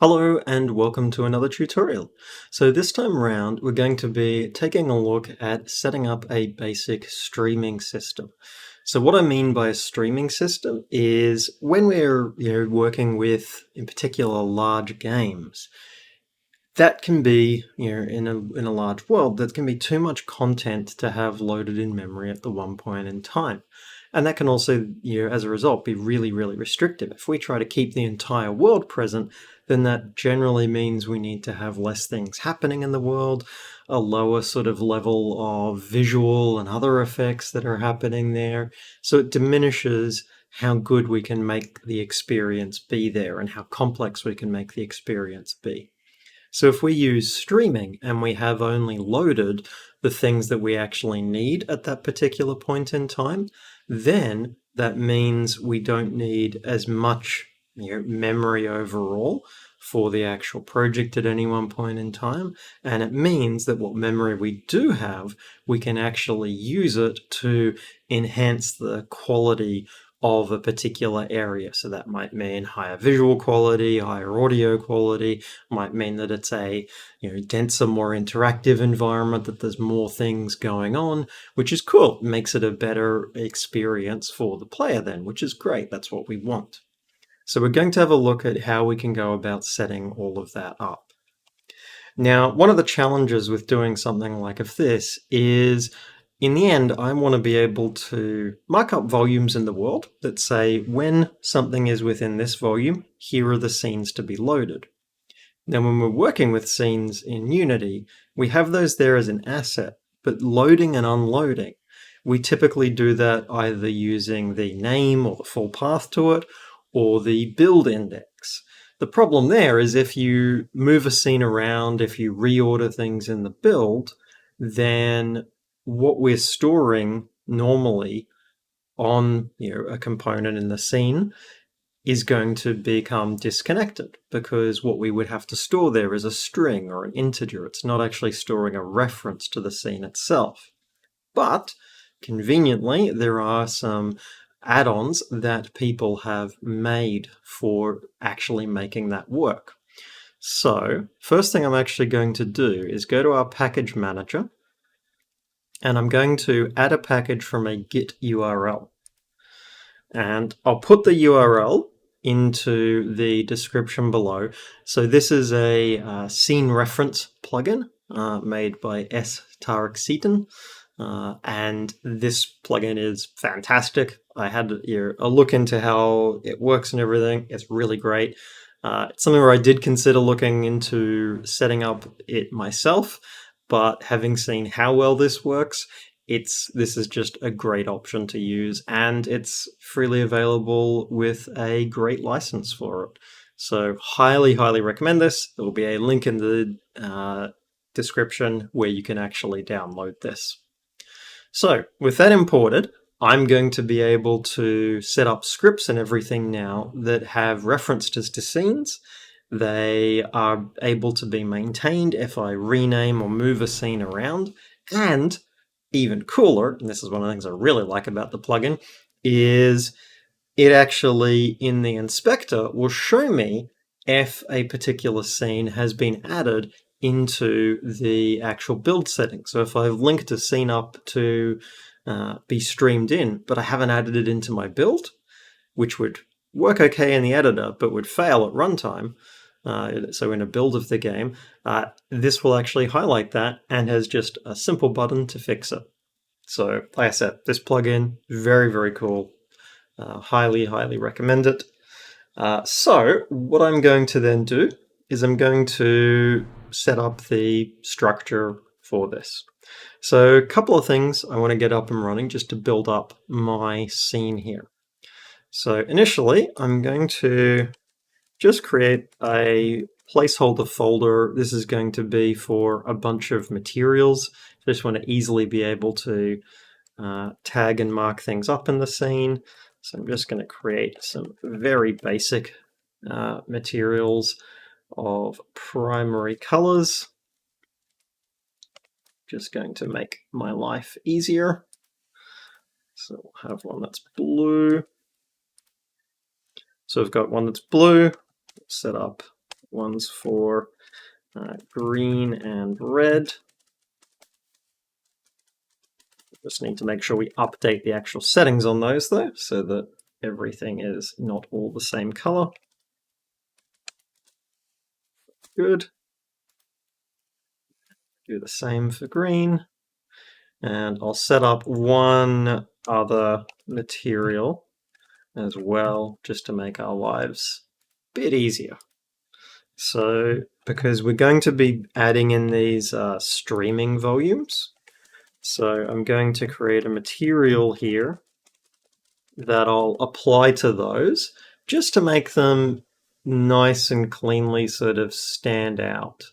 Hello and welcome to another tutorial. So this time around we're going to be taking a look at setting up a basic streaming system. So what I mean by a streaming system is when we're working with, in particular, large games, that can be, in a large world, that can be too much content to have loaded in memory at the one point in time. And that can also, as a result, be really, really restrictive. If we try to keep the entire world present, then that generally means we need to have less things happening in the world, a lower sort of level of visual and other effects that are happening there. So it diminishes how good we can make the experience be there and how complex we can make the experience be. So if we use streaming and we have only loaded the things that we actually need at that particular point in time, then that means we don't need as much memory overall for the actual project at any one point in time. And it means that what memory we do have, we can actually use it to enhance the quality of a particular area. So that might mean higher visual quality, higher audio quality, might mean that it's a denser, more interactive environment, that there's more things going on, which is cool. It makes it a better experience for the player then, which is great. That's what we want. So we're going to have a look at how we can go about setting all of that up. Now, one of the challenges with doing something like this is, in the end, I want to be able to mark up volumes in the world that say when something is within this volume, here are the scenes to be loaded. Now, when we're working with scenes in Unity, we have those there as an asset, but loading and unloading, we typically do that either using the name or the full path to it, or the build index. The problem there is if you move a scene around, if you reorder things in the build, then what we're storing normally on a component in the scene is going to become disconnected, because what we would have to store there is a string or an integer. It's not actually storing a reference to the scene itself. But conveniently, there are some add-ons that people have made for actually making that work. So first thing I'm actually going to do is go to our package manager, and I'm going to add a package from a Git URL. And I'll put the URL into the description below. So this is a scene reference plugin made by Tarek Seaton. And this plugin is fantastic. I had a look into how it works and everything. It's really great. It's something where I did consider looking into setting up it myself, but having seen how well this works, this is just a great option to use, and it's freely available with a great license for it. So highly, highly recommend this. There will be a link in the description where you can actually download this. So with that imported, I'm going to be able to set up scripts and everything now that have references to scenes. They are able to be maintained if I rename or move a scene around. And even cooler, and this is one of the things I really like about the plugin, is it actually, in the inspector, will show me if a particular scene has been added into the actual build setting. So if I've linked a scene up to be streamed in, but I haven't added it into my build, which would work okay in the editor, but would fail at runtime, so in a build of the game, this will actually highlight that and has just a simple button to fix it. So like I said, this plugin, very, very cool. Highly, highly recommend it. So what I'm going to then do is I'm going to set up the structure for this. So a couple of things I want to get up and running just to build up my scene here. So initially, I'm going to just create a placeholder folder. This is going to be for a bunch of materials. I just want to easily be able to tag and mark things up in the scene. So I'm just going to create some very basic materials of primary colors. Just going to make my life easier. So we'll have one that's blue. So I've got one that's blue. Set up ones for green and red. Just need to make sure we update the actual settings on those though, so that everything is not all the same color. Good. Do the same for green. And I'll set up one other material as well, just to make our lives a bit easier. So, because we're going to be adding in these streaming volumes, so I'm going to create a material here that I'll apply to those, just to make them nice and cleanly sort of stand out.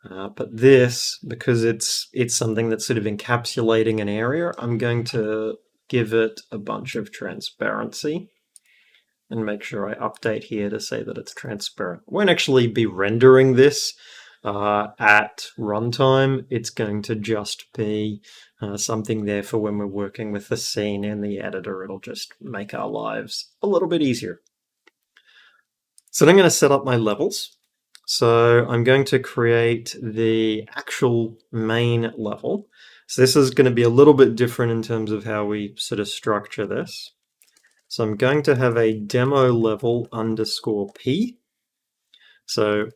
But this, because it's something that's sort of encapsulating an area, I'm going to give it a bunch of transparency and make sure I update here to say that it's transparent. I won't actually be rendering this at runtime. It's going to just be something there for when we're working with the scene in the editor. It'll just make our lives a little bit easier. So I'm going to set up my levels. So I'm going to create the actual main level. So this is going to be a little bit different in terms of how we sort of structure this. So I'm going to have a demo level underscore P. So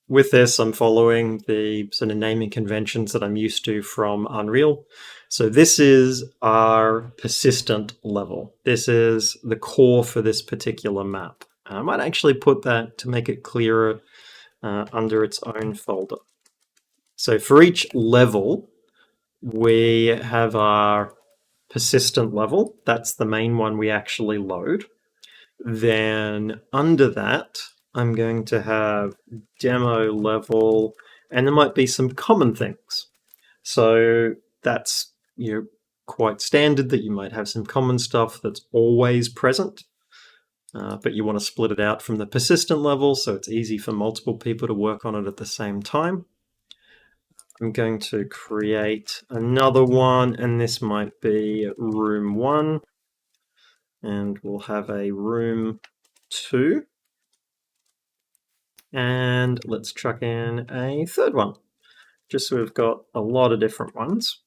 with this, I'm following the sort of naming conventions that I'm used to from Unreal. So this is our persistent level. This is the core for this particular map. I might actually put that to make it clearer under its own folder. So for each level, we have our persistent level. That's the main one we actually load. Then under that, I'm going to have demo level, and there might be some common things. So that's quite standard that you might have some common stuff that's always present. But you want to split it out from the persistent level so it's easy for multiple people to work on it at the same time. I'm going to create another one, and this might be room 1. And we'll have a room 2. And let's chuck in a third one, just so we've got a lot of different ones.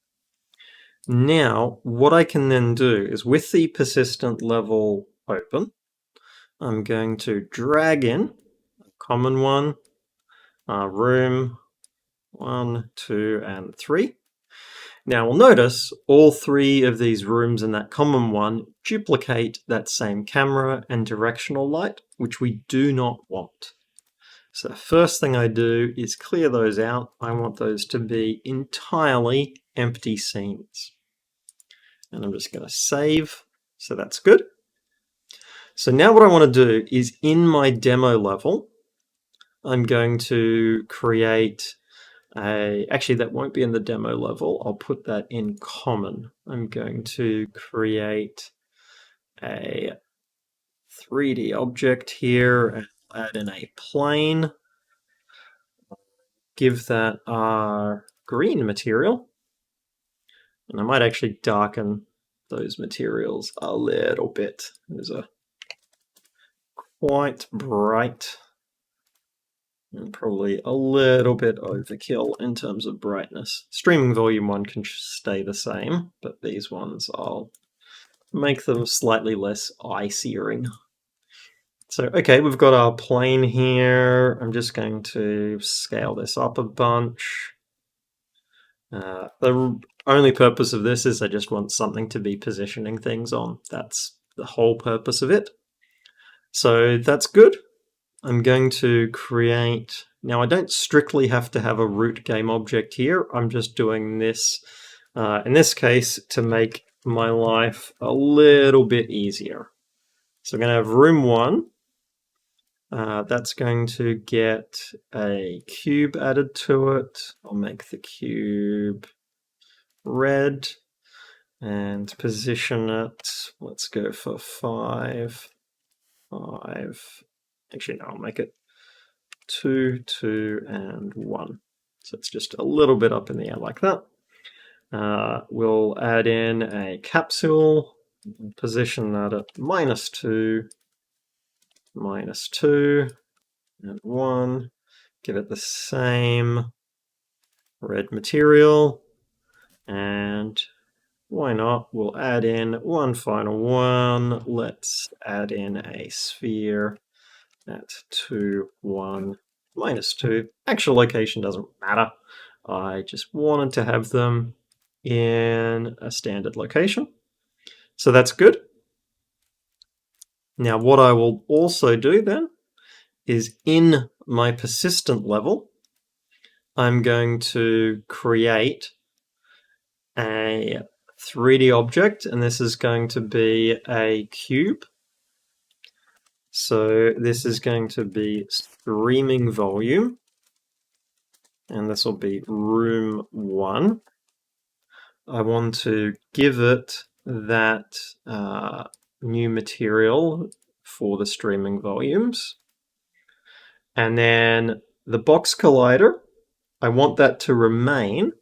Now, what I can then do is with the persistent level open, I'm going to drag in a common one, room 1, 2, and 3. Now we'll notice all 3 of these rooms in that common one duplicate that same camera and directional light, which we do not want. So the first thing I do is clear those out. I want those to be entirely empty scenes. And I'm just going to save, so that's good. So now what I want to do is in my demo level, I'm going to create actually that won't be in the demo level, I'll put that in common. I'm going to create a 3D object here and add in a plane. Give that our green material. And I might actually darken those materials a little bit. Those are quite bright and probably a little bit overkill in terms of brightness. Streaming volume 1 can stay the same, but these ones I'll make them slightly less eye-searing. So, okay, we've got our plane here. I'm just going to scale this up a bunch. The only purpose of this is I just want something to be positioning things on. That's the whole purpose of it. So that's good. I'm going to create... Now, I don't strictly have to have a root game object here. I'm just doing this, in this case, to make my life a little bit easier. So I'm going to have room 1. That's going to get a cube added to it. I'll make the cube red and position it. Let's go for 5, 5. Actually, no, I'll make it 2, 2, and 1. So it's just a little bit up in the air like that. We'll add in a capsule, position that at -2, -2, and 1. give it the same red material, and why not? We'll add in one final one. Let's add in a sphere at 2, 1, -2. Actual location doesn't matter. I just wanted to have them in a standard location. So that's good. Now what I will also do then is in my persistent level, I'm going to create a 3D object, and this is going to be a cube. So this is going to be streaming volume, and this will be room 1. I want to give it that new material for the streaming volumes. And then the box collider, I want that to remain,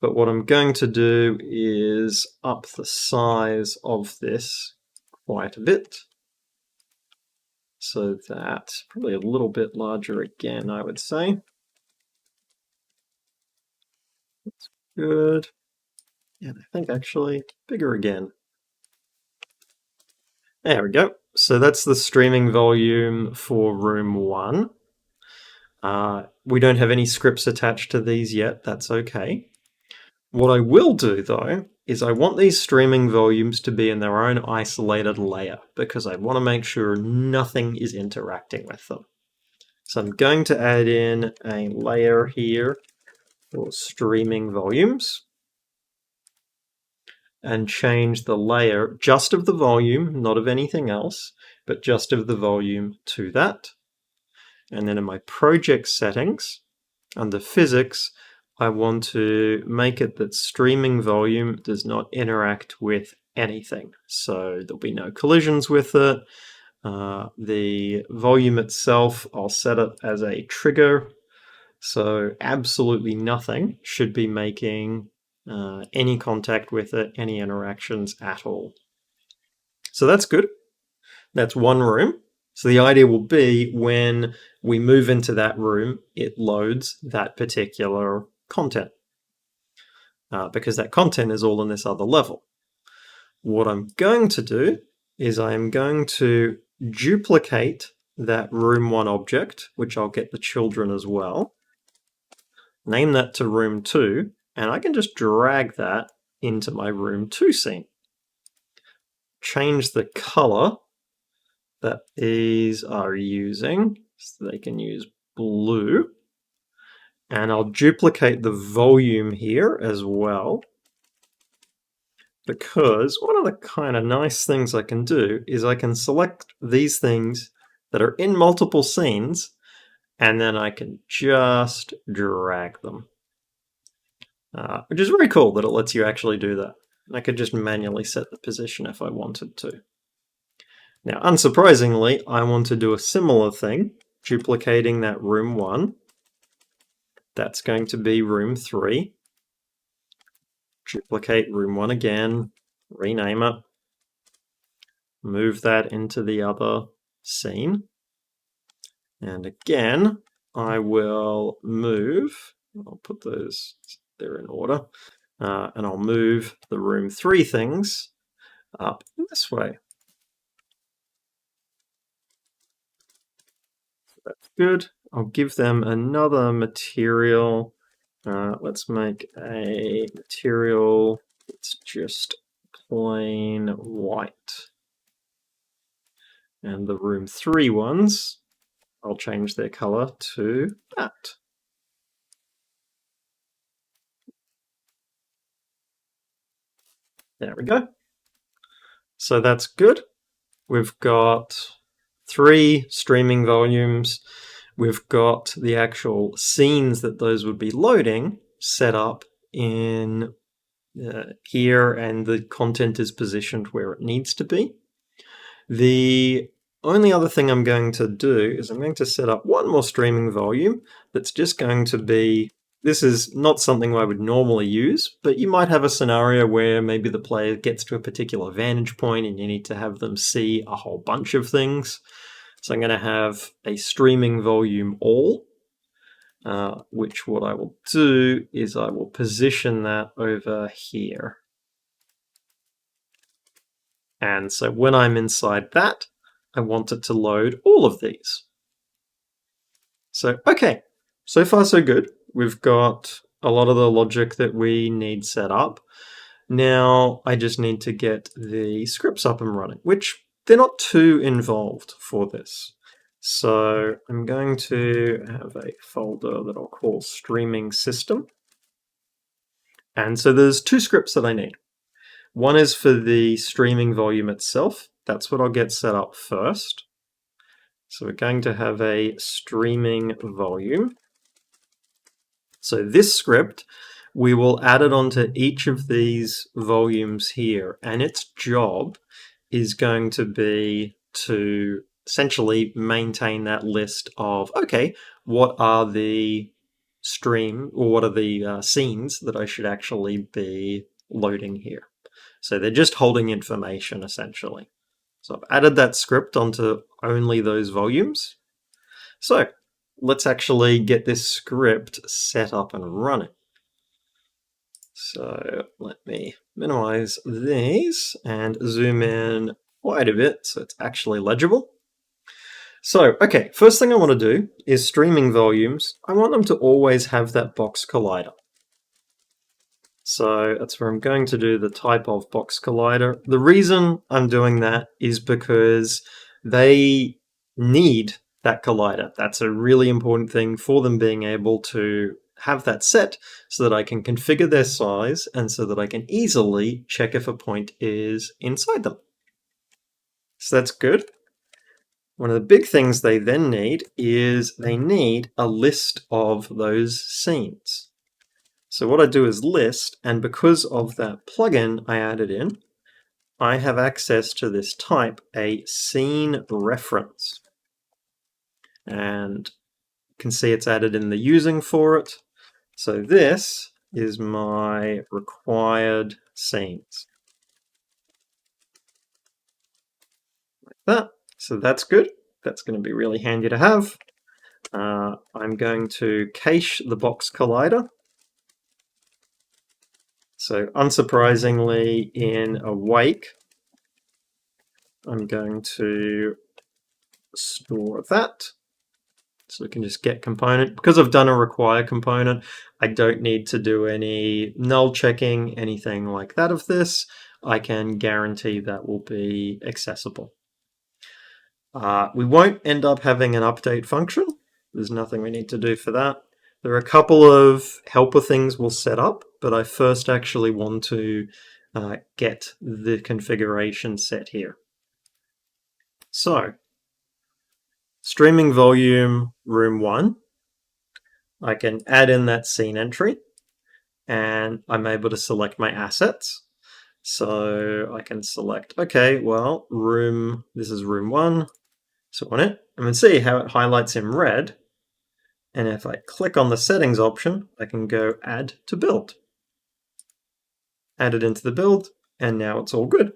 but what I'm going to do is up the size of this quite a bit. So that's probably a little bit larger again, I would say. That's good. And I think actually bigger again. There we go. So that's the streaming volume for room 1. We don't have any scripts attached to these yet, that's okay. What I will do though, is I want these streaming volumes to be in their own isolated layer, because I want to make sure nothing is interacting with them. So I'm going to add in a layer here for streaming volumes, and change the layer just of the volume, not of anything else, but just of the volume to that. And then in my project settings, under physics, I want to make it that streaming volume does not interact with anything. So there'll be no collisions with it. The volume itself, I'll set it as a trigger. So absolutely nothing should be making any contact with it, any interactions at all. So that's good. That's one room. So the idea will be when we move into that room, it loads that particular content, because that content is all in this other level. What I'm going to do is I am going to duplicate that room 1 object, which I'll get the children as well, name that to room 2, and I can just drag that into my room 2 scene. Change the color that these are using, so they can use blue. And I'll duplicate the volume here as well, because one of the kind of nice things I can do is I can select these things that are in multiple scenes, and then I can just drag them. Which is very cool that it lets you actually do that. I could just manually set the position if I wanted to. Now, unsurprisingly, I want to do a similar thing, duplicating that room 1. That's going to be room 3. Duplicate room 1 again, rename it, move that into the other scene. And again, I will move, I'll put those there in order, and I'll move the room 3 things up this way. That's good. I'll give them another material. Let's make a material that's just plain white. And the room 3 ones, I'll change their color to that. There we go. So that's good. We've got 3 streaming volumes. We've got the actual scenes that those would be loading set up in here, and the content is positioned where it needs to be. The only other thing I'm going to do is I'm going to set up one more streaming volume that's just going to be, this is not something I would normally use, but you might have a scenario where maybe the player gets to a particular vantage point and you need to have them see a whole bunch of things. So I'm going to have a streaming volume all, which what I will do is I will position that over here. And so when I'm inside that, I want it to load all of these. So, okay, so far so good. We've got a lot of the logic that we need set up. Now I just need to get the scripts up and running, which they're not too involved for this. So I'm going to have a folder that I'll call streaming system. And so there's two scripts that I need. One is for the streaming volume itself. That's what I'll get set up first. So we're going to have a streaming volume. So this script, we will add it onto each of these volumes here, and its job is going to be to essentially maintain that list of, okay, what are the scenes that I should actually be loading here. So they're just holding information essentially. So I've added that script onto only those volumes. So let's actually get this script set up and running. So let me minimize these and zoom in quite a bit so it's actually legible. So, okay, first thing I want to do is streaming volumes. I want them to always have that box collider. So that's where I'm going to do the type of box collider. The reason I'm doing that is because they need that collider. That's a really important thing for them being able to have that set so that I can configure their size and so that I can easily check if a point is inside them. So that's good. One of the big things they then need is they need a list of those scenes. So what I do is list, and because of that plugin I added in, I have access to this type, a scene reference. And you can see it's added in the using for it. So this is my required scenes. Like that. So that's good. That's going to be really handy to have. I'm going to cache the box collider. So unsurprisingly, in awake, I'm going to store that. So we can just get component. Because I've done a require component, I don't need to do any null checking, anything like that of this. I can guarantee that will be accessible. We won't end up having an update function. There's nothing we need to do for that. There are a couple of helper things we'll set up, but I first actually want to get the configuration set here. So, streaming volume room 1, I can add in that scene entry, and I'm able to select my assets. So I can select, okay, well, this is room 1. So on it, I'm going to see how it highlights in red. And if I click on the settings option, I can go add to build. Add it into the build, and now it's all good.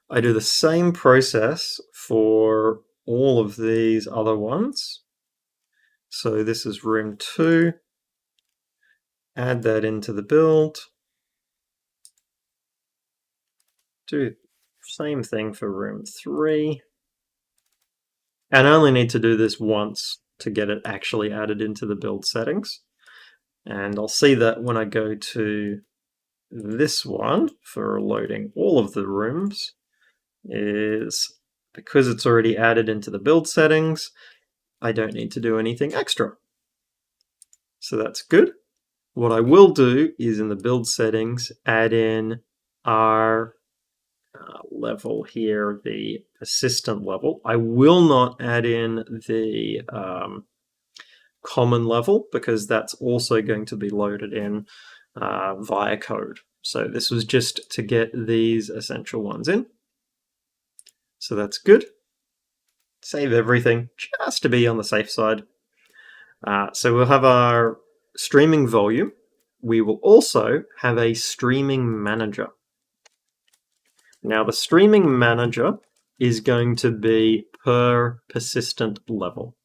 I do the same process for all of these other ones. So this is room 2. Add that into the build. Do the same thing for room 3. And I only need to do this once to get it actually added into the build settings. And I'll see that when I go to this one for loading all of the rooms, is because it's already added into the build settings, I don't need to do anything extra. So that's good. What I will do is in the build settings, add in our level here, the assistant level. I will not add in the common level because that's also going to be loaded in via code. So this was just to get these essential ones in. So that's good. Save everything just to be on the safe side. So we'll have our streaming volume. We will also have a streaming manager. Now the streaming manager is going to be per persistent level.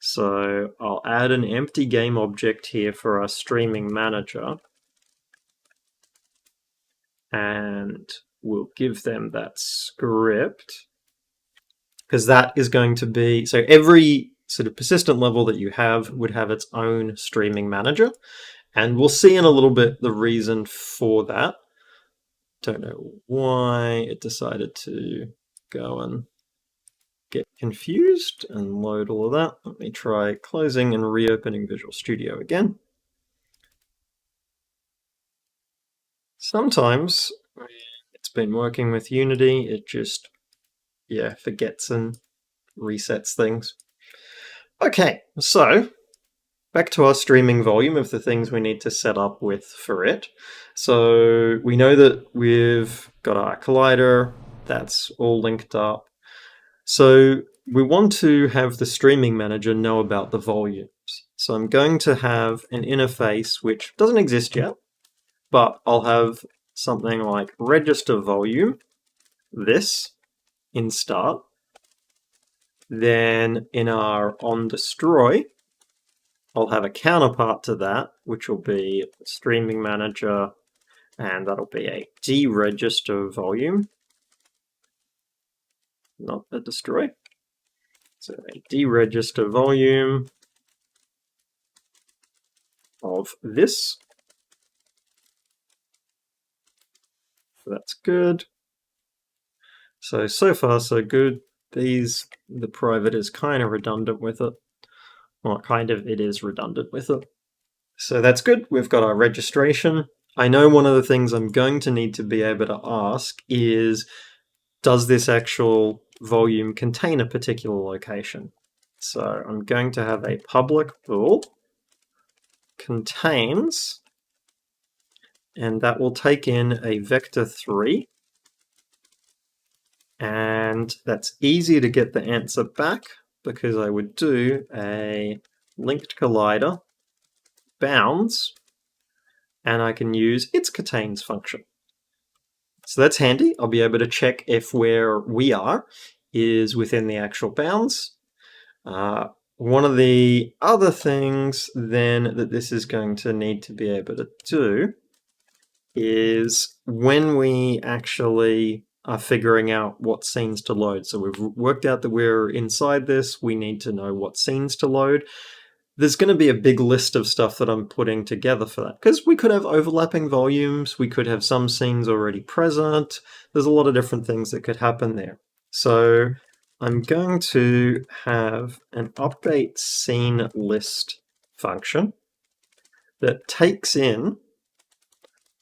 So I'll add an empty game object here for our streaming manager. And we'll give them that script. Because that is going to be... So every sort of persistent level that you have would have its own streaming manager. And we'll see in a little bit the reason for that. Don't know why it decided to go and get confused and load all of that. Let me try closing and reopening Visual Studio again. Sometimes when it's been working with Unity, it just, forgets and resets things. Okay, so back to our streaming volume of the things we need to set up with for it. So we know that we've got our collider, that's all linked up. So we want to have the streaming manager know about the volumes. So I'm going to have an interface which doesn't exist yet, but I'll have something like register volume, this, in start. Then in our onDestroy, I'll have a counterpart to that, which will be streaming manager, and that'll be a deregister volume, not a destroy. So a deregister volume of this. So that's good. So far so good. The private is kind of redundant with it. Well, it is redundant with it. So that's good. We've got our registration. I know one of the things I'm going to need to be able to ask is, does this actual volume contain a particular location? So I'm going to have a public bool contains, and that will take in a vector3. And that's easy to get the answer back because I would do a linked collider bounds, and I can use its contains function. So that's handy. I'll be able to check if where we are is within the actual bounds. One of the other things then that this is going to need to be able to do is when we actually are figuring out what scenes to load. So we've worked out that we're inside this, we need to know what scenes to load. There's going to be a big list of stuff that I'm putting together for that, because we could have overlapping volumes, we could have some scenes already present, there's a lot of different things that could happen there. So I'm going to have an update scene list function that takes in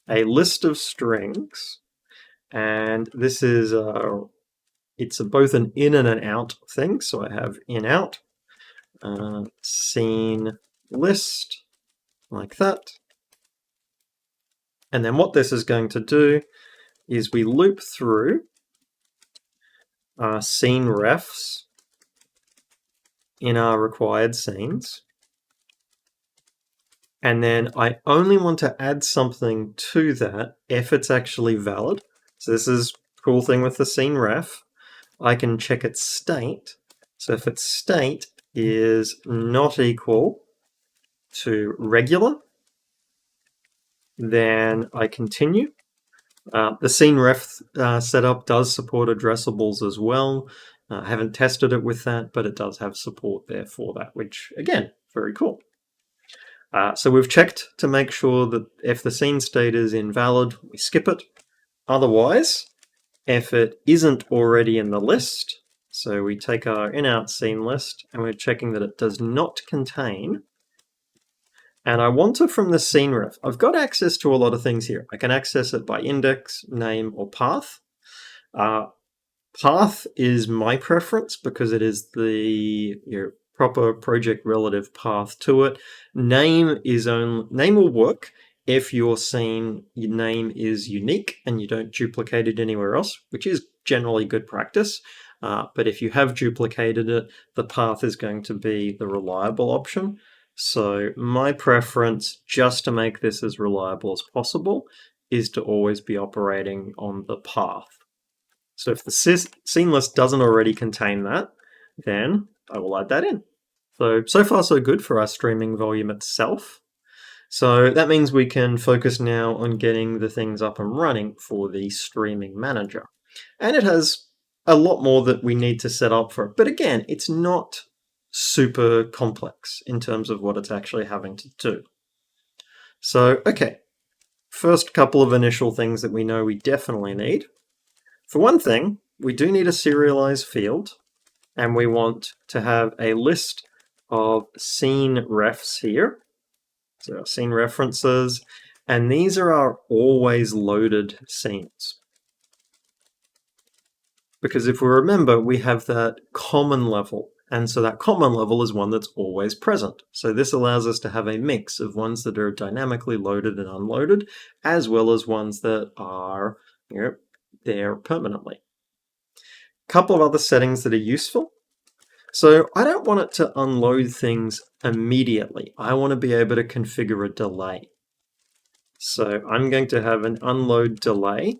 a list of strings, and this is it's both an in and an out thing. So I have in out scene list like that, and then what this is going to do is we loop through our scene refs in our required scenes, and then I only want to add something to that if it's actually valid. So this is a cool thing with the scene ref. I can check its state. So if its state is not equal to regular, then I continue. The scene ref setup does support addressables as well. I haven't tested it with that, but it does have support there for that, which, again, very cool. So we've checked to make sure that if the scene state is invalid, we skip it. Otherwise, if it isn't already in the list, so we take our in-out scene list and we're checking that it does not contain, and I want it from the scene ref. I've got access to a lot of things here. I can access it by index, name, or path. Path is my preference because it is the proper project relative path to it. Name will work if your scene name is unique and you don't duplicate it anywhere else, which is generally good practice. But if you have duplicated it, the path is going to be the reliable option. So my preference, just to make this as reliable as possible, is to always be operating on the path. So if the scene list doesn't already contain that, then I will add that in. So far so good for our streaming volume itself. So that means we can focus now on getting the things up and running for the streaming manager. And it has a lot more that we need to set up for it. But again, it's not super complex in terms of what it's actually having to do. So, okay, first couple of initial things that we know we definitely need. For one thing, we do need a serialized field, and we want to have a list of scene refs here. So our scene references, and these are our always loaded scenes. Because if we remember, we have that common level, and so that common level is one that's always present. So this allows us to have a mix of ones that are dynamically loaded and unloaded, as well as ones that are there permanently. A couple of other settings that are useful. So I don't want it to unload things immediately. I want to be able to configure a delay. So I'm going to have an unload delay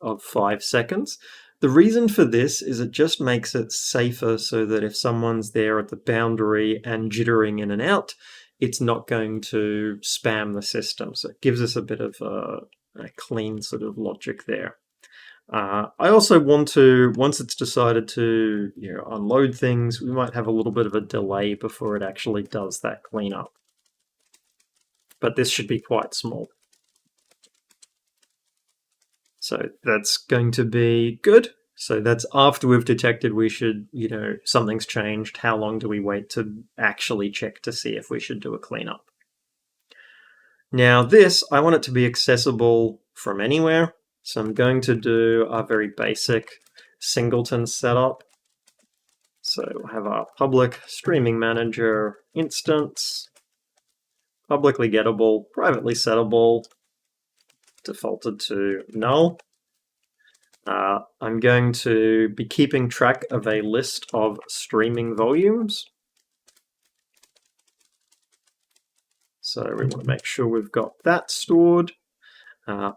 of 5 seconds. The reason for this is it just makes it safer so that if someone's there at the boundary and jittering in and out, it's not going to spam the system. So it gives us a bit of a clean sort of logic there. I also want to, once it's decided to unload things, we might have a little bit of a delay before it actually does that cleanup. But this should be quite small. So that's going to be good. So that's after we've detected we should, something's changed. How long do we wait to actually check to see if we should do a cleanup? Now this, I want it to be accessible from anywhere. So I'm going to do a very basic singleton setup. So we'll have our public streaming manager instance, publicly gettable, privately settable, defaulted to null. I'm going to be keeping track of a list of streaming volumes. So we want to make sure we've got that stored.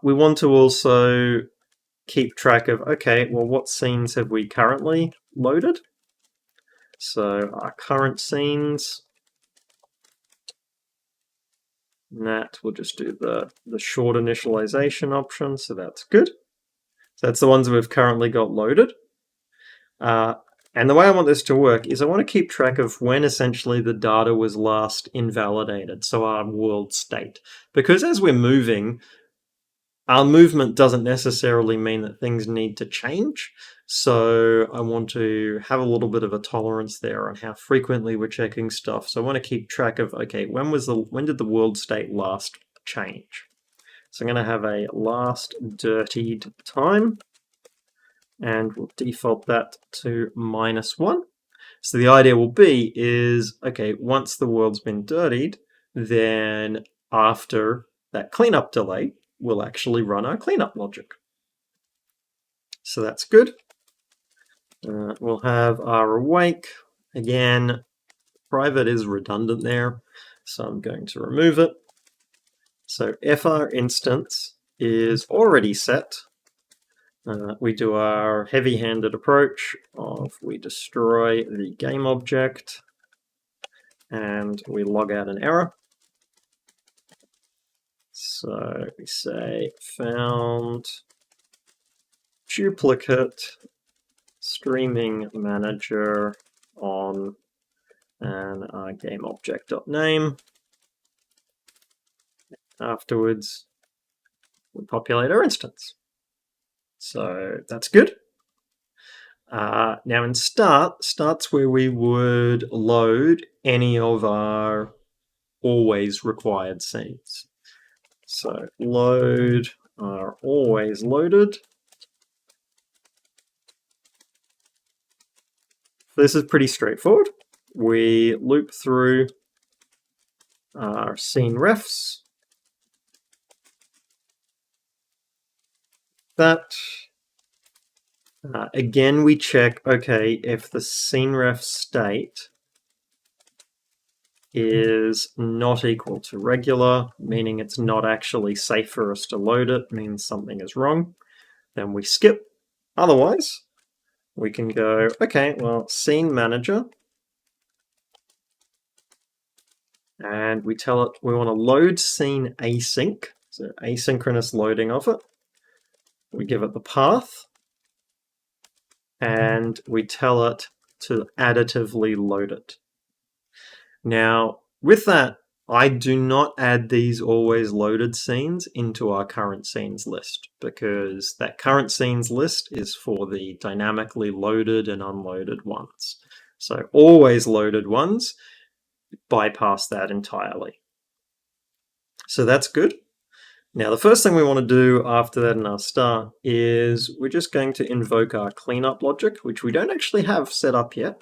We want to also keep track of, okay, well, what scenes have we currently loaded? So our current scenes, and that we'll just do the short initialization option, so that's good. So that's the ones we've currently got loaded. And the way I want this to work is I want to keep track of when essentially the data was last invalidated, so our world state. Because as we're moving, our movement doesn't necessarily mean that things need to change. So I want to have a little bit of a tolerance there on how frequently we're checking stuff. So I want to keep track of, okay, when did the world state last change? So I'm going to have a last dirtied time, and we'll default that to -1. So the idea will be is, okay, once the world's been dirtied, then after that cleanup delay, we'll actually run our cleanup logic. So that's good. We'll have our awake. Again, private is redundant there, so I'm going to remove it. So if our instance is already set, we do our heavy-handed approach of we destroy the game object and we log out an error. So we say found duplicate streaming manager on and our game object.name. Afterwards, we populate our instance. So that's good. Now in start's where we would load any of our always required scenes. So load are always loaded. This is pretty straightforward. We loop through our scene refs. That. Again, we check, okay, if the scene ref state is not equal to regular, meaning it's not actually safe for us to load it, means something is wrong, then we skip. Otherwise, we can go, okay, well, scene manager and we tell it we want to load scene async, so asynchronous loading of it. We give it the path, and we tell it to additively load it. Now, with that, I do not add these always loaded scenes into our current scenes list, because that current scenes list is for the dynamically loaded and unloaded ones. So always loaded ones bypass that entirely. So that's good. Now, the first thing we want to do after that in our start is we're just going to invoke our cleanup logic, which we don't actually have set up yet,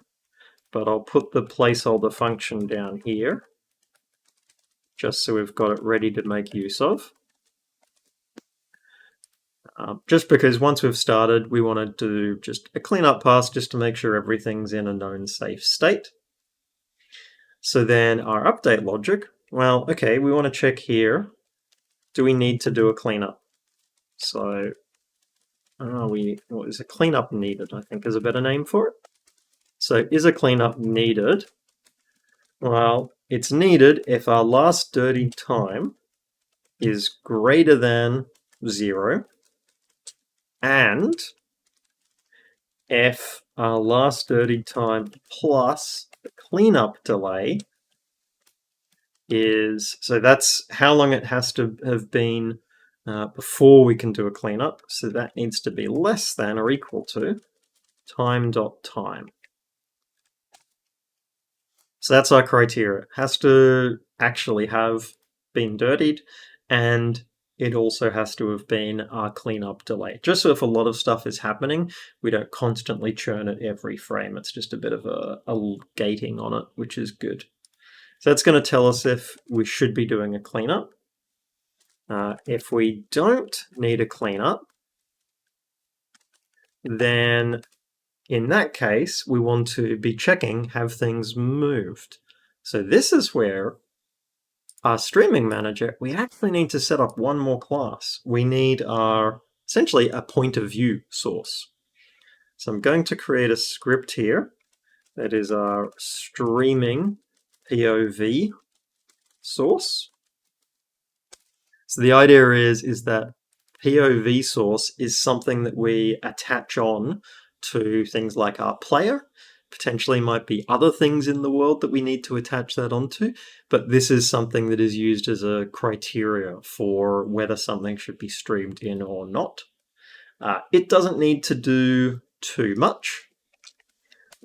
but I'll put the placeholder function down here, just so we've got it ready to make use of. Just because once we've started, we want to do just a cleanup pass just to make sure everything's in a known safe state. So then our update logic, well, okay, we want to check here, do we need to do a cleanup? So is a cleanup needed, I think is a better name for it. So is a cleanup needed? Well, it's needed if our last dirty time is greater than 0, and if our last dirty time plus the cleanup delay is, so that's how long it has to have been before we can do a cleanup, so that needs to be less than or equal to time.time. So that's our criteria. It has to actually have been dirtied, and it also has to have been our cleanup delay. Just so if a lot of stuff is happening, we don't constantly churn it every frame. It's just a bit of a gating on it, which is good. So that's going to tell us if we should be doing a cleanup. If we don't need a cleanup, then in that case, we want to be checking, have things moved? So this is where our streaming manager, we actually need to set up one more class. We need our, essentially, a point of view source. So I'm going to create a script here that is our streaming POV source. So the idea is that POV source is something that we attach on to things like our player. Potentially might be other things in the world that we need to attach that onto, but this is something that is used as a criteria for whether something should be streamed in or not. It doesn't need to do too much.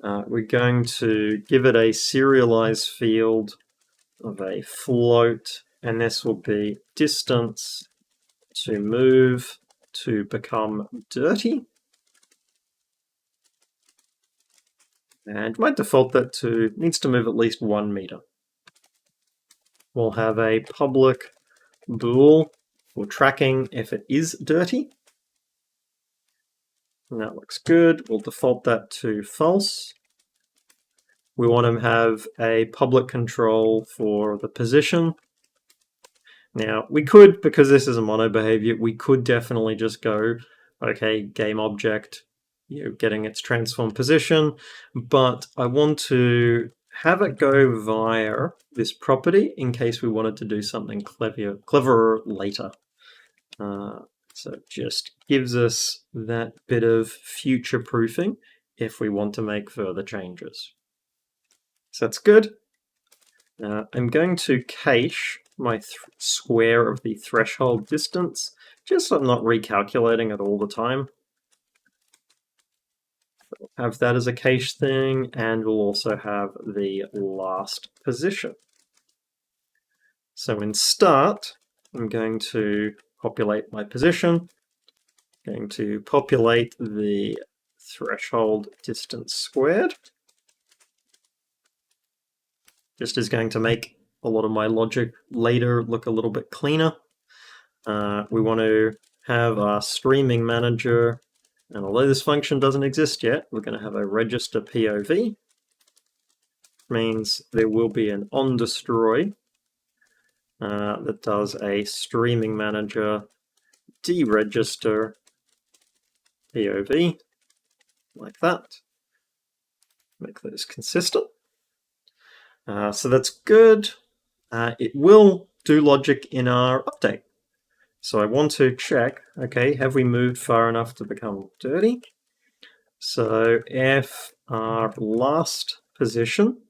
We're going to give it a serialized field of a float, and this will be distance to move to become dirty. And might default that to needs to move at least 1 meter. We'll have a public bool for tracking if it is dirty. And that looks good. We'll default that to false. We want to have a public control for the position. Now, we could, because this is a mono behavior, we could definitely just go, okay, game object, getting its transform position, but I want to have it go via this property in case we wanted to do something cleverer later. So it just gives us that bit of future-proofing if we want to make further changes. So that's good. I'm going to cache my square of the threshold distance, just so I'm not recalculating it all the time. We'll have that as a cache thing, and we'll also have the last position. So in start, I'm going to populate my position, going to populate the threshold distance squared. Just is going to make a lot of my logic later look a little bit cleaner. We want to have our streaming manager, and although this function doesn't exist yet, we're going to have a register POV. Means there will be an onDestroy that does a streaming manager deregister POV, like that. Make those consistent. So that's good. it will do logic in our update. So I want to check, okay, have we moved far enough to become dirty? So f our last position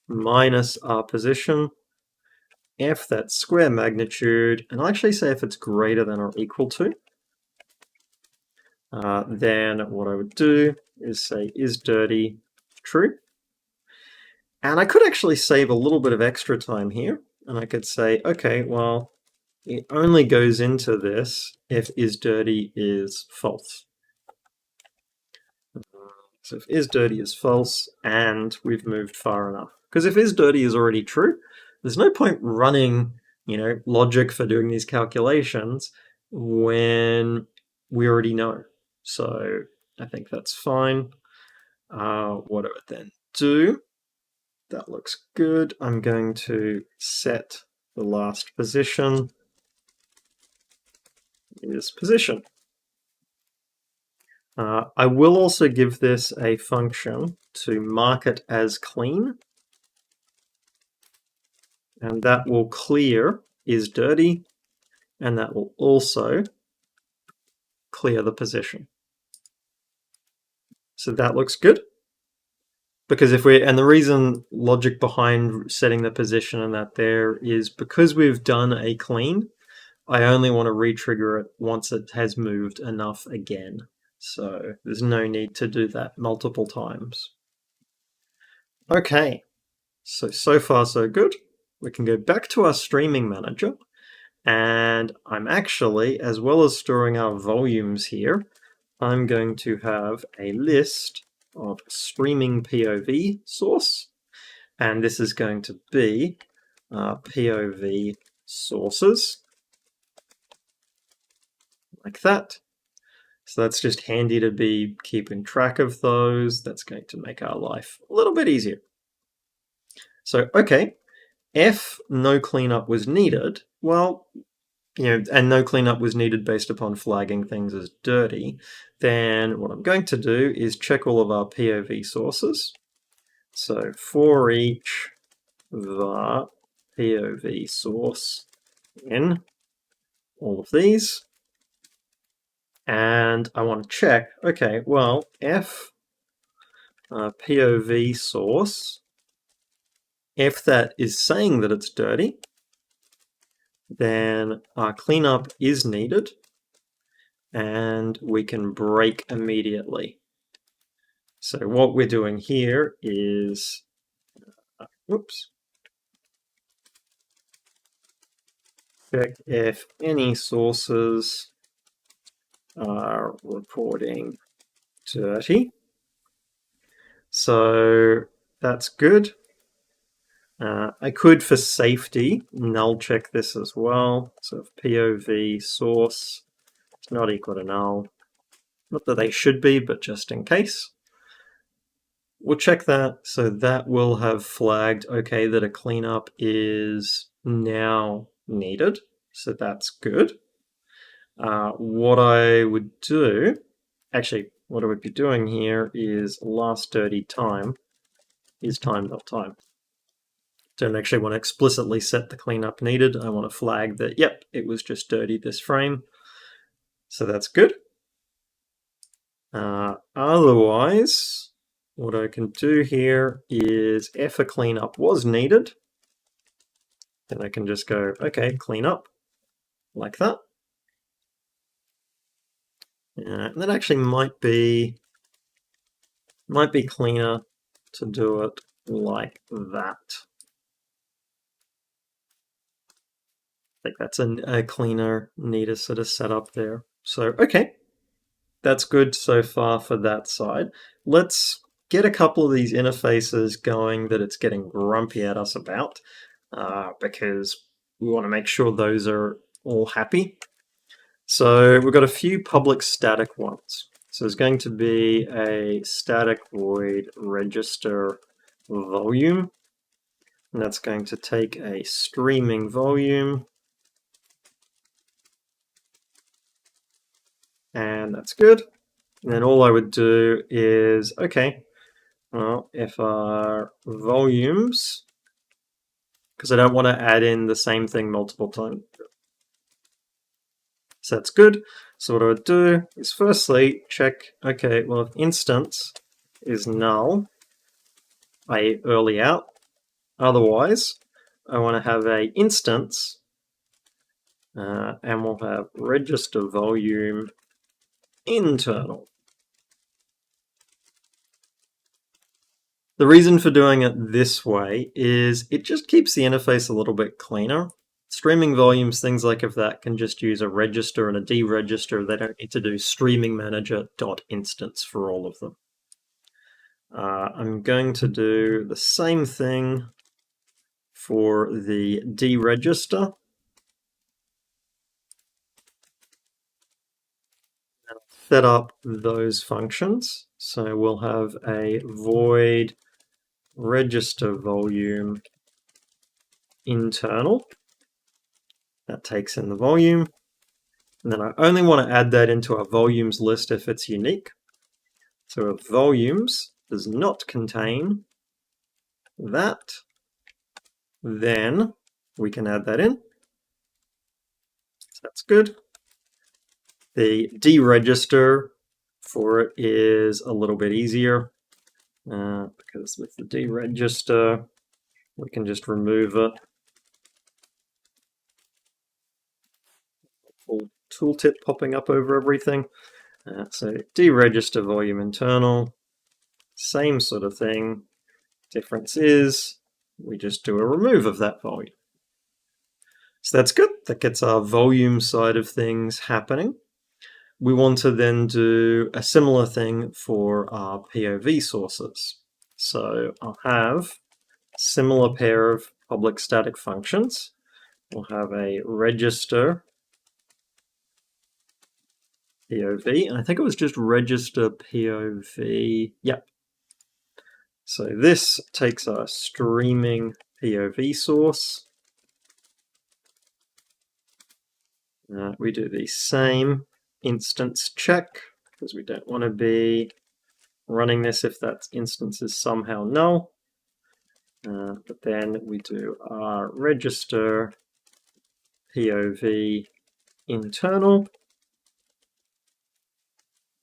minus our position, f that square magnitude, and I'll actually say if it's greater than or equal to, then what I would do is say is dirty true. And I could actually save a little bit of extra time here, and I could say, okay, well, it only goes into this if is dirty is false. So if is dirty is false, and we've moved far enough. Because if is dirty is already true, there's no point running, logic for doing these calculations when we already know. So I think that's fine. What do I then do? That looks good. I'm going to set the last position is position. I will also give this a function to mark it as clean, and that will clear is dirty, and that will also clear the position. So that looks good. Because and the reason logic behind setting the position and that there is because we've done a clean, I only want to re-trigger it once it has moved enough again. So there's no need to do that multiple times. Okay, so far so good. We can go back to our streaming manager, and I'm actually, as well as storing our volumes here, I'm going to have a list of streaming POV source, and this is going to be POV sources, like that. So that's just handy to be keeping track of those. That's going to make our life a little bit easier. So, okay, if no cleanup was needed, well, and no cleanup was needed based upon flagging things as dirty, then what I'm going to do is check all of our POV sources. So for each var POV source in all of these, and I want to check, okay, well, if POV source, if that is saying that it's dirty, then our cleanup is needed, and we can break immediately. So what we're doing here is, check if any sources are reporting dirty. So that's good. I could, for safety, null check this as well. So if POV source is not equal to null, not that they should be, but just in case, we'll check that. So that will have flagged, okay, that a cleanup is now needed. So that's good. What I would do, actually, what I would be doing here is last dirty time is time.time. Don't actually want to explicitly set the cleanup needed. I want to flag that, yep, it was just dirty this frame. So that's good. Otherwise, what I can do here is if a cleanup was needed, then I can just go, okay, clean up, like that. And that actually might be cleaner to do it like that. I think that's a cleaner, neater sort of setup there. So, okay, that's good so far for that side. Let's get a couple of these interfaces going that it's getting grumpy at us about, because we want to make sure those are all happy. So we've got a few public static ones. So there's going to be a static void register volume, and that's going to take a streaming volume, and that's good. And then all I would do is, okay, well, if our volumes because I don't want to add in the same thing multiple times. So that's good. So what I would do is firstly check, okay, well, if instance is null, i.e. early out, otherwise I want to have a instance and we'll have register volume internal. The reason for doing it this way is it just keeps the interface a little bit cleaner. Streaming volumes, things like if that can just use a register and a deregister, they don't need to do streaming manager.instance for all of them. I'm going to do the same thing for the deregister. Set up those functions. So we'll have a void register volume internal. That takes in the volume. And then I only want to add that into our volumes list if it's unique. So if volumes does not contain that, then we can add that in. So that's good. The deregister for it is a little bit easier because with the deregister, we can just remove it. Full tooltip popping up over everything. So deregister volume internal, same sort of thing. Difference is we just do a remove of that volume. So that's good. That gets our volume side of things happening. We want to then do a similar thing for our POV sources. So I'll have a similar pair of public static functions. We'll have a register POV, and I think it was just register POV. Yep. So this takes our streaming POV source. We do the same instance check because we don't want to be running this if that instance is somehow null. But then we do our register POV internal.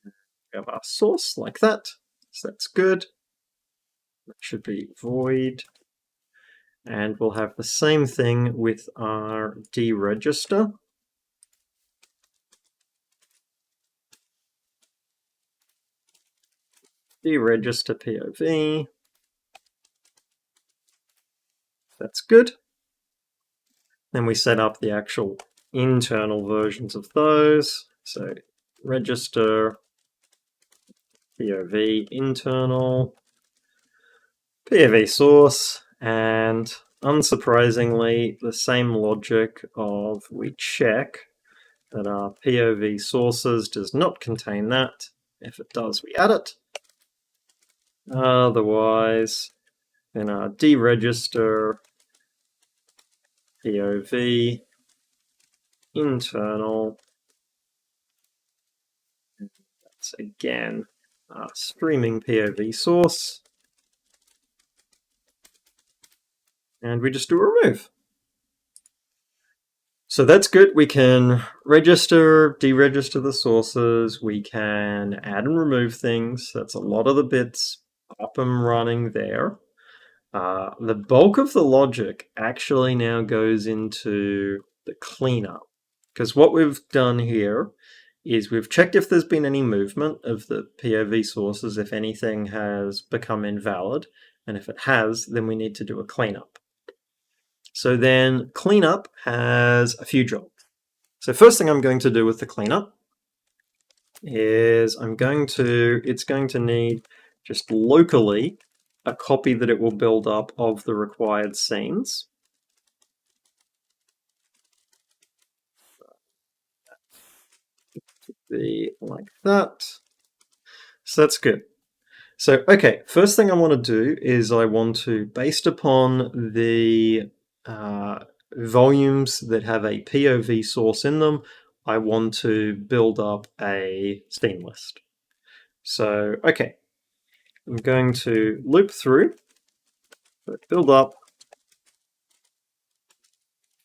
We have our source like that, so that's good. That should be void. And we'll have the same thing with our deregister. Deregister POV. That's good. Then we set up the actual internal versions of those. So register POV internal, POV source, and unsurprisingly, the same logic of we check that our POV sources does not contain that. If it does, we add it. Otherwise, then our deregister POV internal. That's again our streaming POV source. And we just do a remove. So that's good. We can register, deregister the sources. We can add and remove things. That's a lot of the bits up and running there. The bulk of the logic actually now goes into the cleanup. Because what we've done here is we've checked if there's been any movement of the POV sources, if anything has become invalid. And if it has, then we need to do a cleanup. So then cleanup has a few jobs. So first thing I'm going to do with the cleanup is it's going to need just locally a copy that it will build up of the required scenes. Be like that. So that's good. So, okay, first thing I want to do is I want to, based upon the volumes that have a POV source in them, I want to build up a scene list. So, okay, I'm going to loop through, build up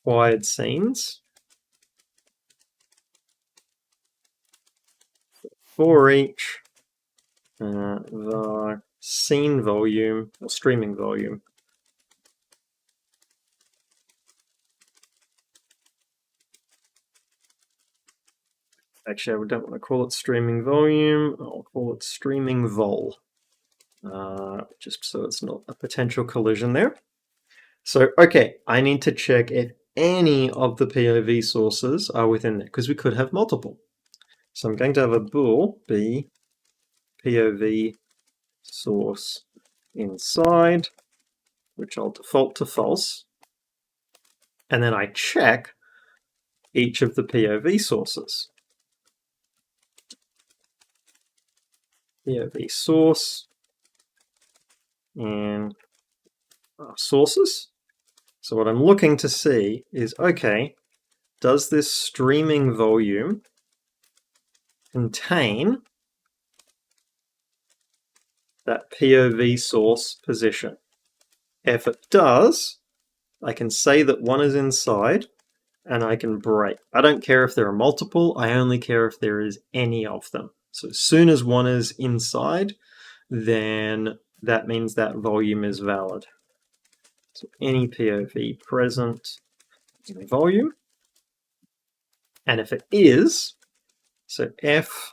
required scenes for each the scene volume or streaming volume actually I don't want to call it streaming volume, I'll call it streaming vol, just so it's not a potential collision there. So okay, I need to check if any of the POV sources are within there, because we could have multiple. So I'm going to have a bool be POV source inside, which I'll default to false, and then I check each of the POV sources. POV source and sources. So what I'm looking to see is, okay, does this streaming volume contain that POV source position? If it does, I can say that one is inside and I can break. I don't care if there are multiple, I only care if there is any of them. So as soon as one is inside, then that means that volume is valid. So any POV present in volume. And if it is, so if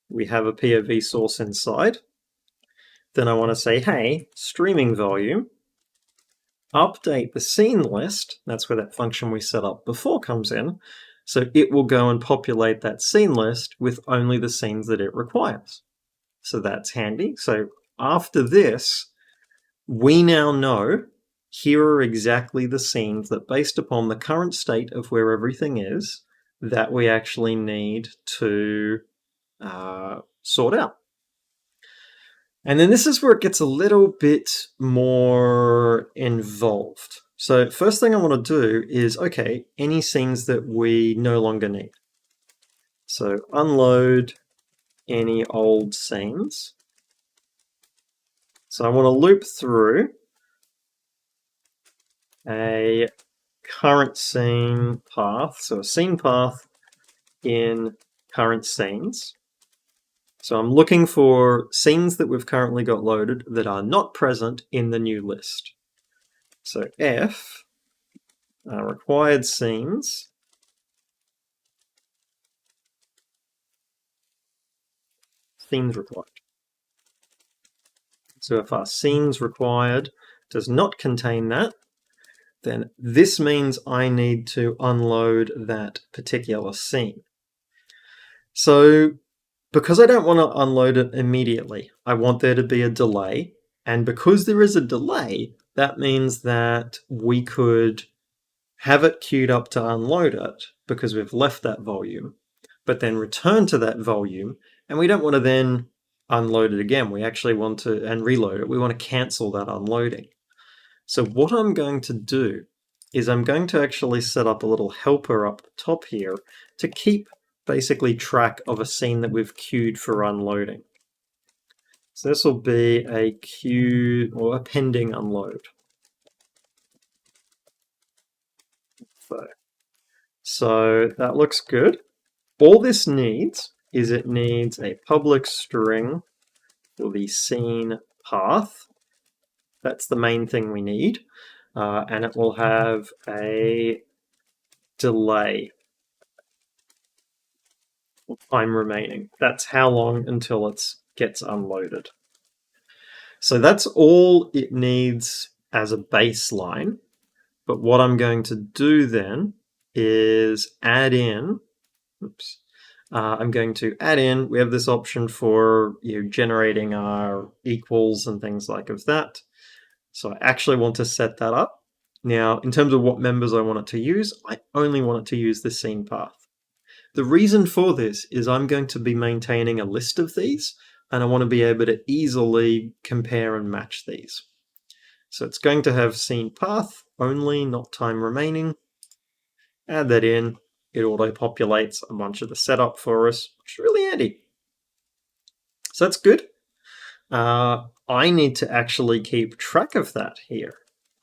we have a POV source inside, then I want to say, hey, streaming volume, update the scene list. That's where that function we set up before comes in. So it will go and populate that scene list with only the scenes that it requires. So that's handy. So after this, we now know here are exactly the scenes that, based upon the current state of where everything is, that we actually need to sort out. And then this is where it gets a little bit more involved. So first thing I want to do is, okay, any scenes that we no longer need. So unload any old scenes. So I want to loop through a current scene path, so a scene path in current scenes. So I'm looking for scenes that we've currently got loaded that are not present in the new list. So F required scenes required. So if our scenes required does not contain that, then this means I need to unload that particular scene. So because I don't want to unload it immediately, I want there to be a delay. And because there is a delay, that means that we could have it queued up to unload it because we've left that volume, but then return to that volume. And we don't want to then unload it again. We actually want to, and reload it. We want to cancel that unloading. So what I'm going to do is I'm going to actually set up a little helper up the top here to keep basically track of a scene that we've queued for unloading. So this will be a queue or a pending unload. So that looks good. All this needs is it needs a public string for the scene path. That's the main thing we need. And it will have a delay. Time remaining. That's how long until it gets unloaded. So that's all it needs as a baseline. But what I'm going to do then is add in, I'm going to add in, we have this option for generating our equals and things like of that. So I actually want to set that up. Now, in terms of what members I want it to use, I only want it to use the scene path. The reason for this is I'm going to be maintaining a list of these, and I want to be able to easily compare and match these. So it's going to have scene path only, not time remaining. Add that in. It auto-populates a bunch of the setup for us, which is really handy. So that's good. I need to actually keep track of that here.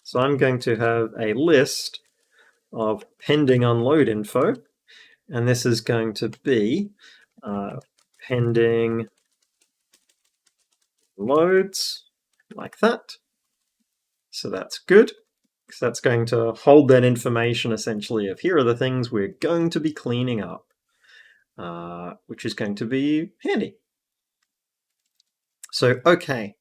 So I'm going to have a list of pending unload info, and this is going to be pending loads, like that. So that's good, because that's going to hold that information essentially of here are the things we're going to be cleaning up, which is going to be handy. So, okay,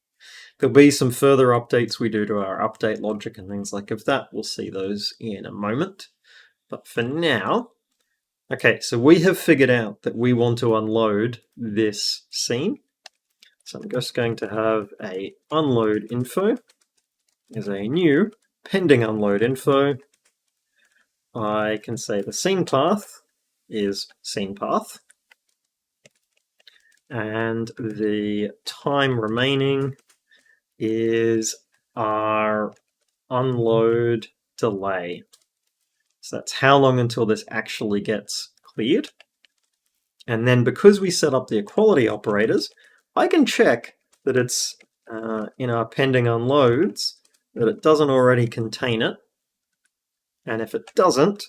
there'll be some further updates we do to our update logic and things like that. We'll see those in a moment. But for now, okay, so we have figured out that we want to unload this scene. So I'm just going to have a unload info as a new pending unload info. I can say the scene path is scene path, and the time remaining is our unload delay. So that's how long until this actually gets cleared. And then because we set up the equality operators, I can check that it's in our pending unloads, that it doesn't already contain it. And if it doesn't,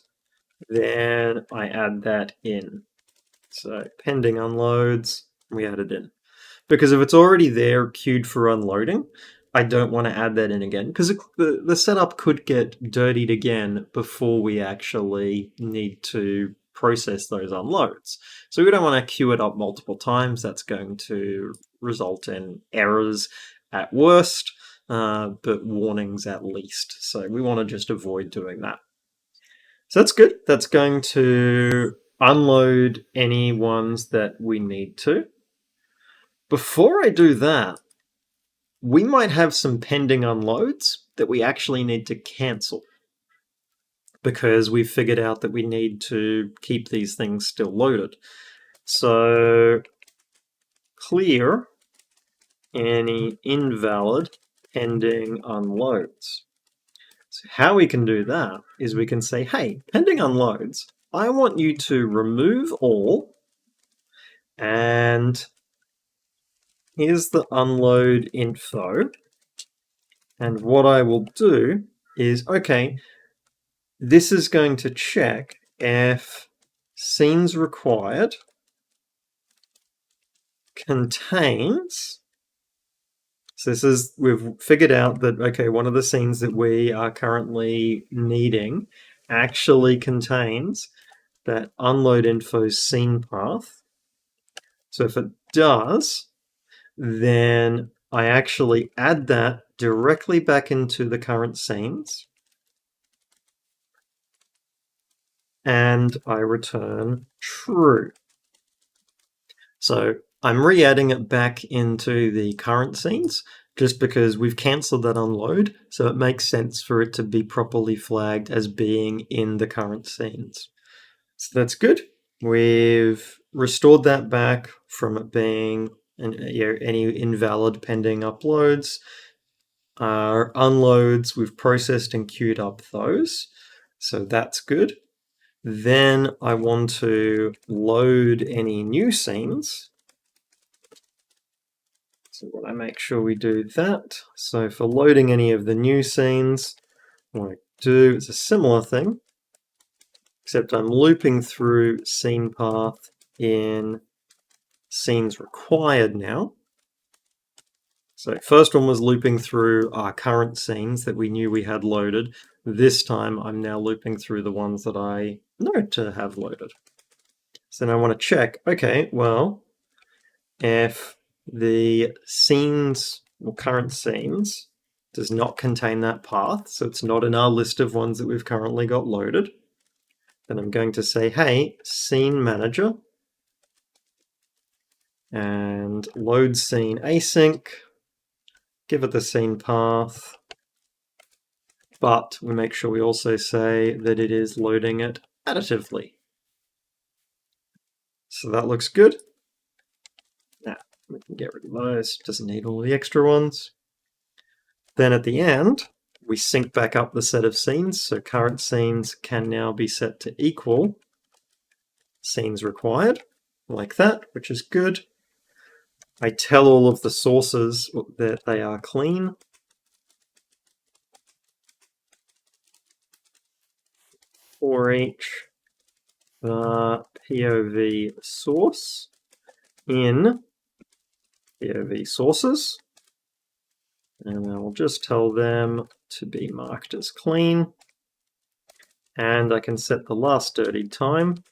then I add that in. So pending unloads, we add it in. Because if it's already there queued for unloading, I don't want to add that in again, because the setup could get dirtied again before we actually need to process those unloads. So we don't want to queue it up multiple times. That's going to result in errors at worst, but warnings at least. So we want to just avoid doing that. So that's good. That's going to unload any ones that we need to. Before I do that, we might have some pending unloads that we actually need to cancel, because we've figured out that we need to keep these things still loaded. So clear any invalid pending unloads. So how we can do that is we can say, hey, pending unloads, I want you to remove all, and here's the unload info. And what I will do is, okay, this is going to check if scenes required contains. So this is, we've figured out that, okay, one of the scenes that we are currently needing actually contains that unload info scene path. So if it does, then I actually add that directly back into the current scenes, and I return true. So I'm re-adding it back into the current scenes just because we've cancelled that unload, so it makes sense for it to be properly flagged as being in the current scenes. So that's good. We've restored that back from it being any invalid pending uploads. Our unloads, we've processed and queued up those, so that's good. Then I want to load any new scenes. So I make sure we do that. So for loading any of the new scenes, what I do is a similar thing, except I'm looping through scene path in scenes required now. So first one was looping through our current scenes that we knew we had loaded. This time I'm now looping through the ones that I know to have loaded. So then I want to check, okay, well, if the scenes or current scenes does not contain that path, so it's not in our list of ones that we've currently got loaded, then I'm going to say, hey, scene manager, and load scene async, give it the scene path, but we make sure we also say that it is loading it additively. So that looks good. Now we can get rid of those, doesn't need all the extra ones. Then at the end, we sync back up the set of scenes, so current scenes can now be set to equal scenes required, like that, which is good. I tell all of the sources that they are clean. for each the POV source in POV sources, and I will just tell them to be marked as clean, and I can set the last dirty time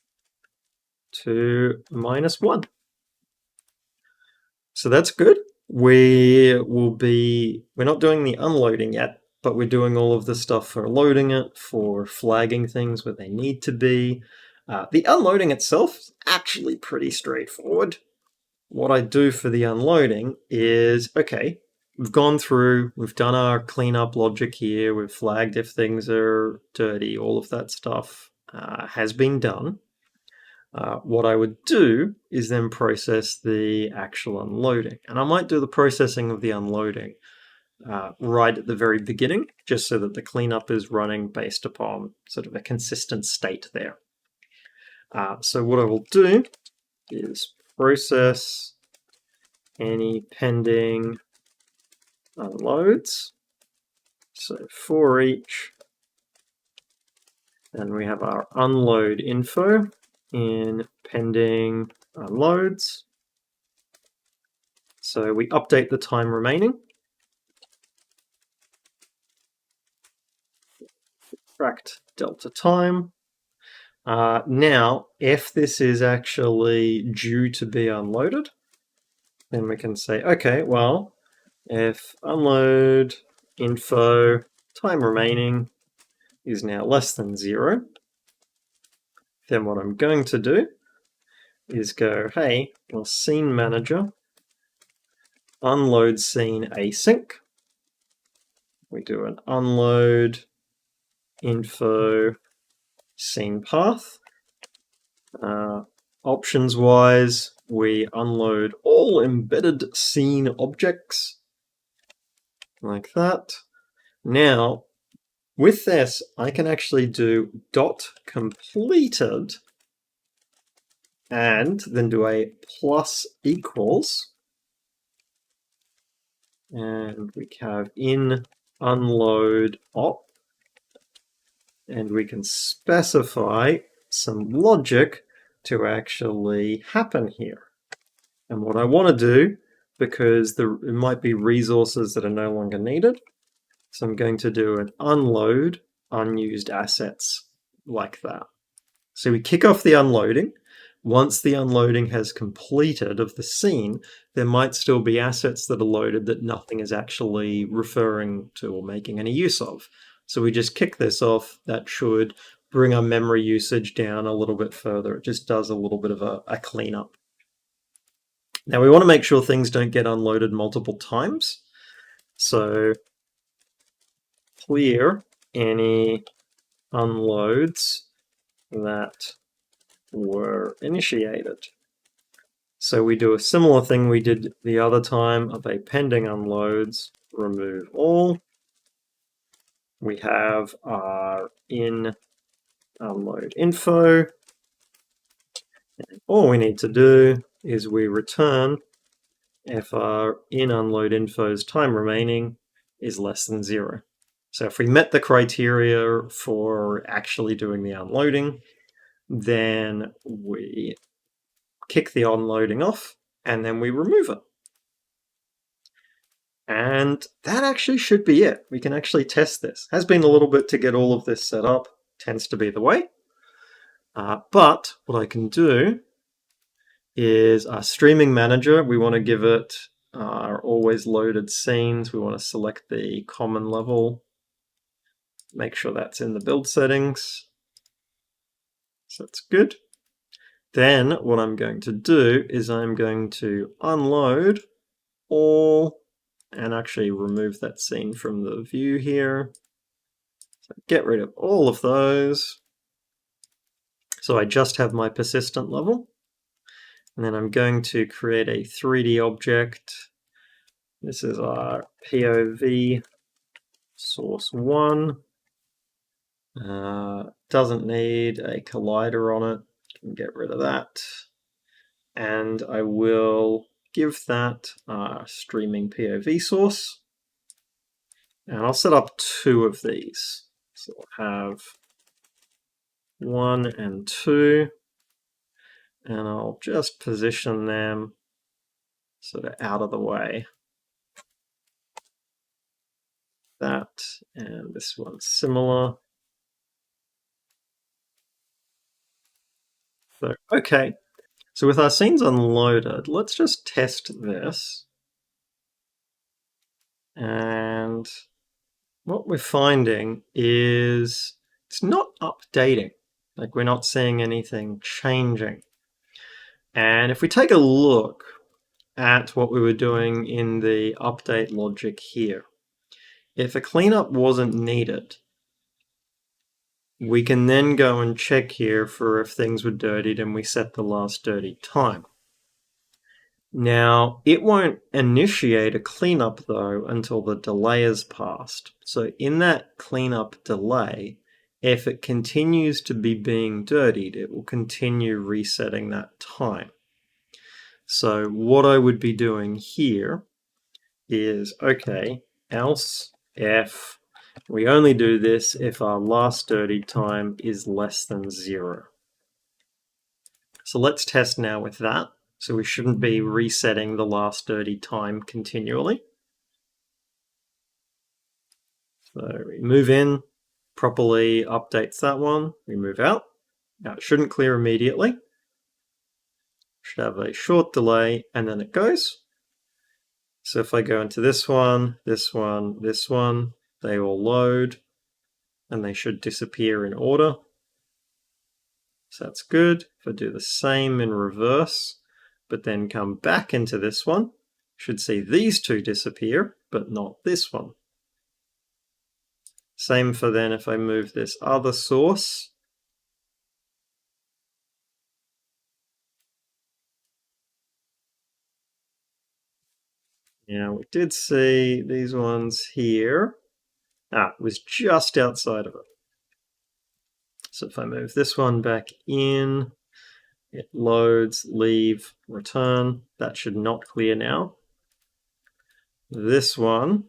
to -1. So that's good. We're not doing the unloading yet, but we're doing all of the stuff for loading it, for flagging things where they need to be. The unloading itself is actually pretty straightforward. What I do for the unloading is, okay, we've gone through, we've done our cleanup logic here, we've flagged if things are dirty, all of that stuff has been done. What I would do is then process the actual unloading. And I might do the processing of the unloading right at the very beginning, just so that the cleanup is running based upon sort of a consistent state there. So what I will do is process any pending unloads. So for each, and we have our unload info in pending unloads. So we update the time remaining. Subtract delta time. Now, if this is actually due to be unloaded, then we can say, okay, well, if unload info time remaining is now less than 0, then what I'm going to do is go, hey, well, scene manager, unload scene async. We do an unload info scene path. Options wise, we unload all embedded scene objects like that. Now, with this, I can actually do dot completed and then do a plus equals. And we have in unload op, and we can specify some logic to actually happen here. And what I want to do, because it might be resources that are no longer needed, so I'm going to do an unload unused assets like that. So we kick off the unloading. Once the unloading has completed of the scene, there might still be assets that are loaded that nothing is actually referring to or making any use of. So we just kick this off. That should bring our memory usage down a little bit further. It just does a little bit of a cleanup. Now we want to make sure things don't get unloaded multiple times. So clear any unloads that were initiated. So we do a similar thing we did the other time of a pending unloads, remove all. We have our in unload info. And all we need to do is we return if our in unload info's time remaining is less than 0. So if we met the criteria for actually doing the unloading, then we kick the unloading off and then we remove it. And that actually should be it. We can actually test this. Has been a little bit to get all of this set up, tends to be the way. But what I can do is our streaming manager, we want to give it our always loaded scenes. We want to select the common level, make sure that's in the build settings. So that's good. Then what I'm going to do is I'm going to unload all and actually remove that scene from the view here. So get rid of all of those. So I just have my persistent level. And then I'm going to create a 3D object. This is our POV source 1. Doesn't need a collider on it. Can get rid of that. And I will give that our streaming POV source. And I'll set up 2 of these. So I'll have 1 and 2, and I'll just position them sort of out of the way. That, and this one's similar. So, okay. So with our scenes unloaded, let's just test this. And what we're finding is it's not updating. Like, we're not seeing anything changing. And if we take a look at what we were doing in the update logic here, if a cleanup wasn't needed, we can then go and check here for if things were dirtied, and we set the last dirty time. Now, it won't initiate a cleanup though until the delay has passed. So in that cleanup delay, if it continues to be being dirtied, it will continue resetting that time. So what I would be doing here is, okay, else if we only do this if our last dirty time is less than 0. So let's test now with that. So we shouldn't be resetting the last dirty time continually. So we move in, properly updates that one, we move out. Now it shouldn't clear immediately. Should have a short delay, and then it goes. So if I go into this one, this one, this one, they all load, and they should disappear in order. So that's good. If I do the same in reverse, but then come back into this one, should see these two disappear, but not this one. Same for then if I move this other source. Now we did see these ones here. It was just outside of it. So if I move this one back in, it loads, leave, return. That should not clear now. This one,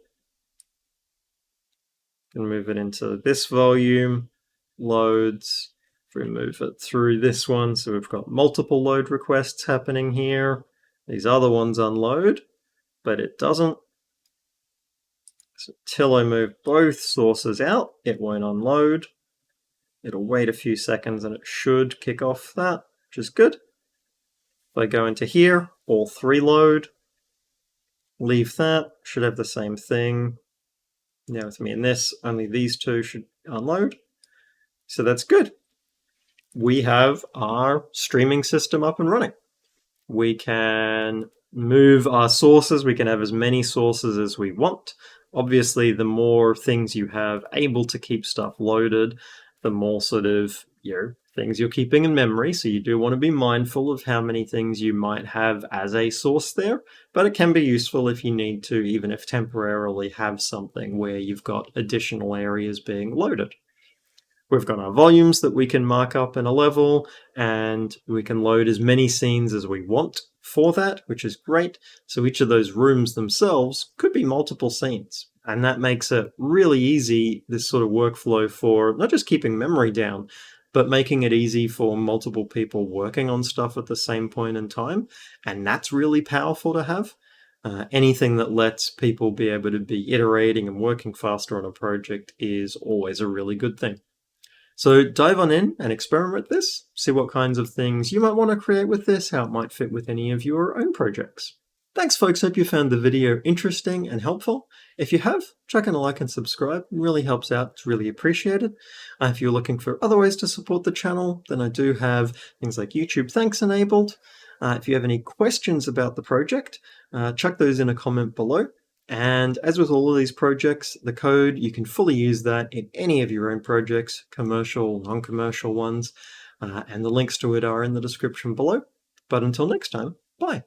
can move it into this volume, loads. If we move it through this one, so we've got multiple load requests happening here. These other ones unload, but it doesn't. So till I move both sources out, it won't unload. It'll wait a few seconds and it should kick off that, which is good. If I go into here, all 3 load. Leave that, should have the same thing. Now with me in this, only these 2 should unload. So that's good. We have our streaming system up and running. We can move our sources. We can have as many sources as we want. Obviously, the more things you have able to keep stuff loaded, the more sort of, things you're keeping in memory. So you do want to be mindful of how many things you might have as a source there, but it can be useful if you need to, even if temporarily, have something where you've got additional areas being loaded. We've got our volumes that we can mark up in a level, and we can load as many scenes as we want for that, which is great. So each of those rooms themselves could be multiple scenes. And that makes it really easy, this sort of workflow for not just keeping memory down, but making it easy for multiple people working on stuff at the same point in time. And that's really powerful to have. Anything that lets people be able to be iterating and working faster on a project is always a really good thing. So dive on in and experiment with this, see what kinds of things you might want to create with this, how it might fit with any of your own projects. Thanks folks, hope you found the video interesting and helpful. If you have, chuck in a like and subscribe, it really helps out, it's really appreciated. If you're looking for other ways to support the channel, then I do have things like YouTube Thanks enabled. If you have any questions about the project, chuck those in a comment below. And as with all of these projects, the code, you can fully use that in any of your own projects, commercial, non-commercial ones, and the links to it are in the description below. But until next time, bye.